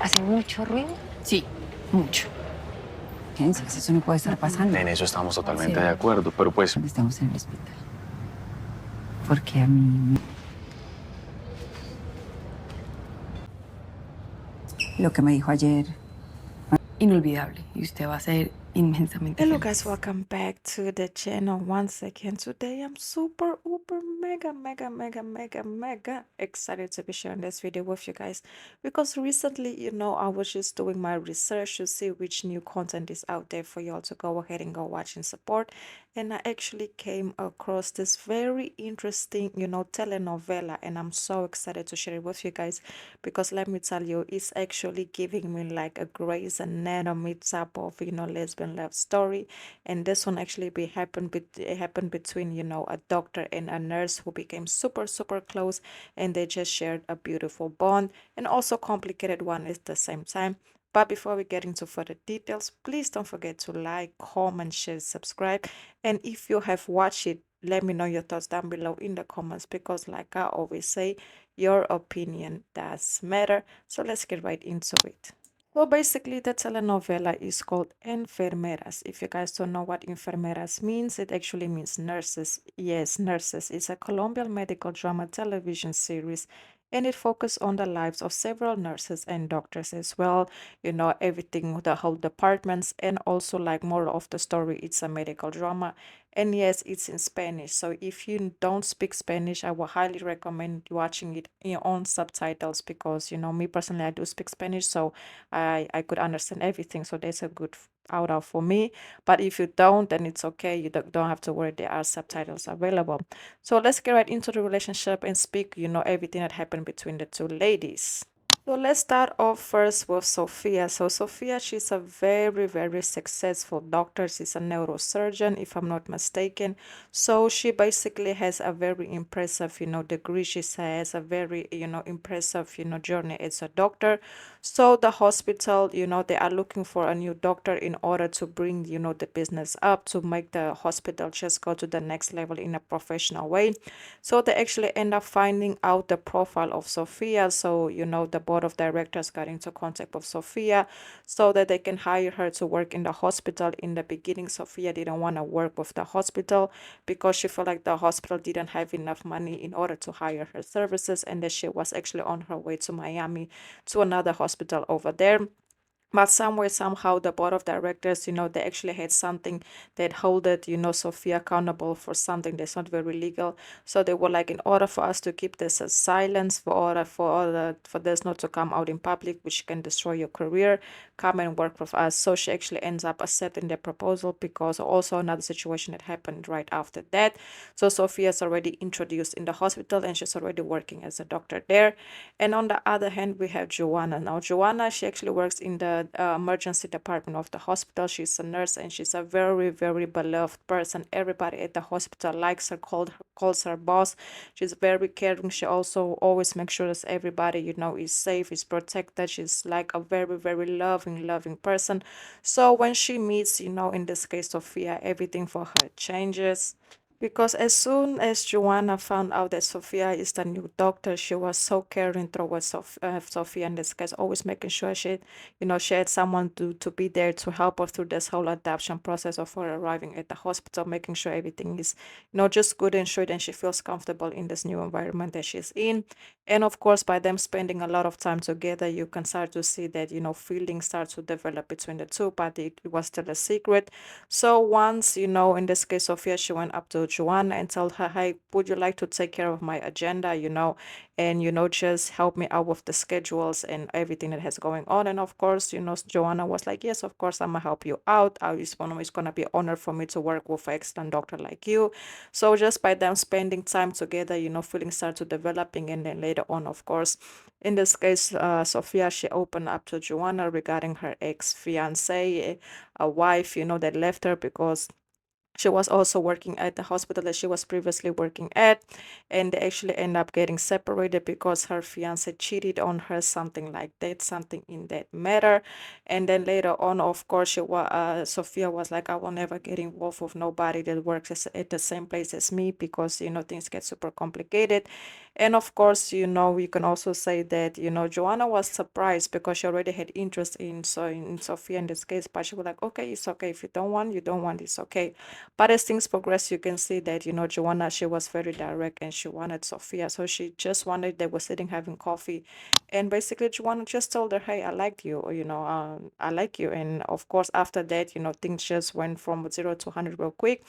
¿Hace mucho ruido? Sí, mucho. Piensas, eso no puede estar pasando. En eso estamos totalmente Sí. de acuerdo, pero pues Estamos en el hospital. Porque a mí lo que me dijo ayer. Inolvidable. Y usted va a ser inmensamente Hello feliz. guys, welcome back to the channel once again. Today I'm super mega excited to be sharing this video with you guys, because recently, I was just doing my research to see which new content is out there for y'all to go ahead and go watch and support. And I actually came across this very interesting, telenovela, and I'm so excited to share it with you guys, because let me tell you, it's actually giving me like a Grey's Anatomy type of, lesbian love story. And this one actually it happened between, a doctor and a nurse who became super close, and they just shared a beautiful bond, and also complicated one at the same time. But before we get into further details, please don't forget to like, comment, share, subscribe. And if you have watched it, let me know your thoughts down below in the comments, because like I always say, your opinion does matter. So let's get right into it. So basically, the telenovela is called Enfermeras. If you guys don't know what Enfermeras means, it actually means nurses. Yes, nurses. It's a Colombian medical drama television series, and it focuses on the lives of several nurses and doctors as well. Everything, the whole departments, and also like more of the story, it's a medical drama. And yes, it's in Spanish. So if you don't speak Spanish, I would highly recommend watching it in your own subtitles, because me personally, I do speak Spanish, so I could understand everything. So that's a good out of for me. But if you don't, then it's okay. You don't have to worry. There are subtitles available. So let's get right into the relationship and speak, everything that happened between the two ladies. So let's start off first with Sophia. So Sophia, she's a very successful doctor. She's a neurosurgeon, if I'm not mistaken. So she basically has a very impressive, degree. She has a very, impressive, journey as a doctor. So the hospital, they are looking for a new doctor in order to bring, the business up, to make the hospital just go to the next level in a professional way. So they actually end up finding out the profile of Sophia. So, the board of directors got into contact with Sophia so that they can hire her to work in the hospital. In the beginning, Sophia didn't want to work with the hospital because she felt like the hospital didn't have enough money in order to hire her services, and that she was actually on her way to Miami to another hospital over there. But somewhere, somehow, the board of directors, they actually had something that holded, Sophia accountable for something that's not very legal. So they were like, in order for us to keep this as silence, for this not to come out in public, which can destroy your career, come and work with us. So she actually ends up accepting the proposal, because also another situation that happened right after that. So Sophia's already introduced in the hospital, and she's already working as a doctor there. And on the other hand, we have Johanna. Now, Johanna, she actually works in the emergency department of the hospital. She's a nurse, and she's a very beloved person. Everybody at the hospital likes her, calls her boss. She's very caring. She also always makes sure that everybody, is safe, is protected. She's like a very loving person. So when she meets, in this case, Sophia, everything for her changes. Because as soon as Joanna found out that Sophia is the new doctor, she was so caring towards Sophia in this case, always making sure she had someone to be there to help her through this whole adoption process of her arriving at the hospital, making sure everything is, just good and sure, and she feels comfortable in this new environment that she's in. And of course, by them spending a lot of time together, you can start to see that, feelings start to develop between the two, but it was still a secret. So once, in this case, Sophia, she went up to Joanna and told her, hey, would you like to take care of my agenda, and, just help me out with the schedules and everything that has going on. And of course, Joanna was like, yes, of course, I'm going to help you out. It's going to be an honor for me to work with an excellent doctor like you. So just by them spending time together, feelings start to developing. And then later on, of course, in this case, Sophia, she opened up to Joanna regarding her ex-fiance, a wife, that left her because she was also working at the hospital that she was previously working at, and they actually end up getting separated because her fiance cheated on her, something like that, something in that matter. And then later on, of course, Sophia was like, I will never get involved with nobody that works at the same place as me, because things get super complicated. And of course, you can also say that, Johanna was surprised because she already had interest in Sophia in this case, but she was like, okay, it's okay. If you don't want, you don't want, it's okay. But as things progress, you can see that, Johanna, she was very direct and she wanted Sophia. So she just wanted, they were sitting having coffee. And basically, Johanna just told her, hey, I like you, or, I like you. And of course, after that, things just went from 0 to 100 real quick.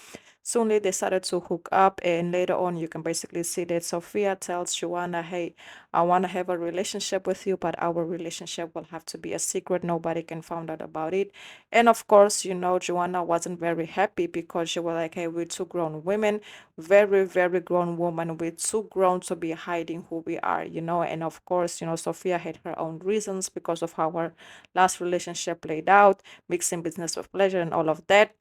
Soonly they started to hook up, and later on, you can basically see that Sophia tells Joanna, hey, I want to have a relationship with you, but our relationship will have to be a secret. Nobody can find out about it. And of course, Joanna wasn't very happy because she was like, hey, we're two grown women, very, very grown woman. We're too grown to be hiding who we are, And of course, Sophia had her own reasons because of how her last relationship played out, mixing business with pleasure and all of that.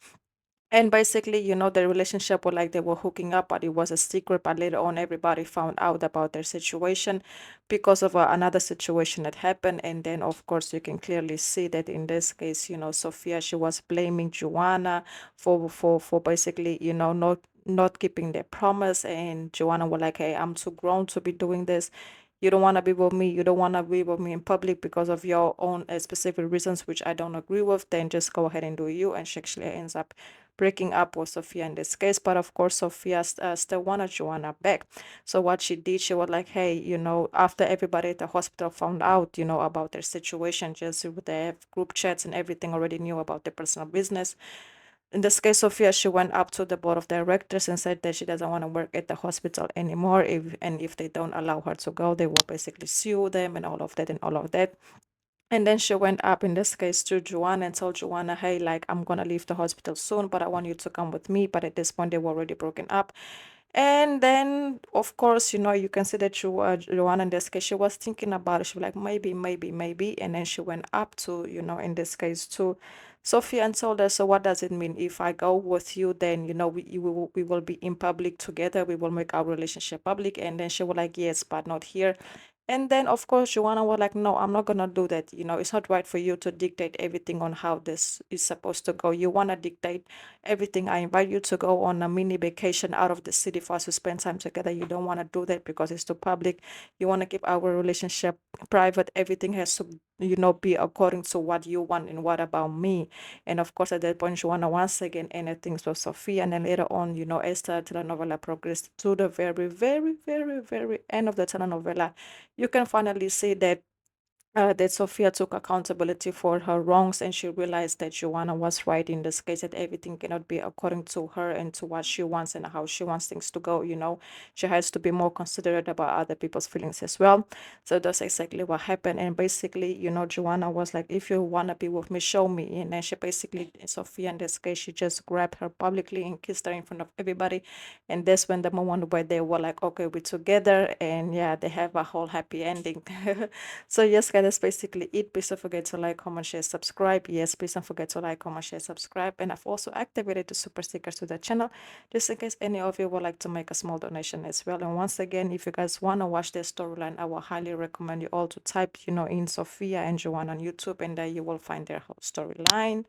And basically, the relationship was like they were hooking up, but it was a secret. But later on, everybody found out about their situation because of another situation that happened. And then, of course, you can clearly see that in this case, Sophia, she was blaming Joanna for basically, not keeping their promise. And Joanna was like, hey, I'm too grown to be doing this. You don't want to be with me. You don't want to be with me in public because of your own specific reasons, which I don't agree with. Then just go ahead and do you. And she actually ends up breaking up with Sophia in this case. But of course, Sophia still wanted Joanna back. So what she did, she was like, hey, after everybody at the hospital found out, about their situation, just with the group chats and everything, already knew about their personal business. In this case, Sophia, she went up to the board of directors and said that she doesn't want to work at the hospital anymore. If they don't allow her to go, they will basically sue them and all of that and all of that. And then she went up in this case to Joanna and told Joanna, hey, like, I'm gonna leave the hospital soon, but I want you to come with me. But at this point, they were already broken up. And then, of course, you can see that Joanna in this case, she was thinking about it. She was like, maybe, maybe, maybe. And then she went up to, in this case, to Sophia and told her, so what does it mean? If I go with you, then, we will be in public together. We will make our relationship public. And then she was like, yes, but not here. And then, of course, Joanna was like, no, I'm not going to do that. It's not right for you to dictate everything on how this is supposed to go. You want to dictate everything. I invite you to go on a mini vacation out of the city for us to spend time together. You don't want to do that because it's too public. You want to keep our relationship private. Everything has to, be according to what you want and what about me. And of course, at that point, Joanna once again ended things with Sophia. And then later on, as the telenovela progressed to the very, very, very, very end of the telenovela, you can finally see that Sophia took accountability for her wrongs and she realized that Joanna was right in this case, that everything cannot be according to her and to what she wants and how she wants things to go. She has to be more considerate about other people's feelings as well. So that's exactly what happened. And basically, Joanna was like, if you want to be with me, show me. And then she basically, Sophia in this case, she just grabbed her publicly and kissed her in front of everybody. And that's when the moment where they were like, okay, we're together. And yeah, they have a whole happy ending. So yes, guys, that's basically it. Please don't forget to like, comment, share, subscribe. Yes, please don't forget to like, comment, share, subscribe. And I've also activated the super stickers to the channel, just in case any of you would like to make a small donation as well. And once again, if you guys want to watch this storyline, I will highly recommend you all to type, in Sophia and Johanna on YouTube, and there you will find their whole storyline.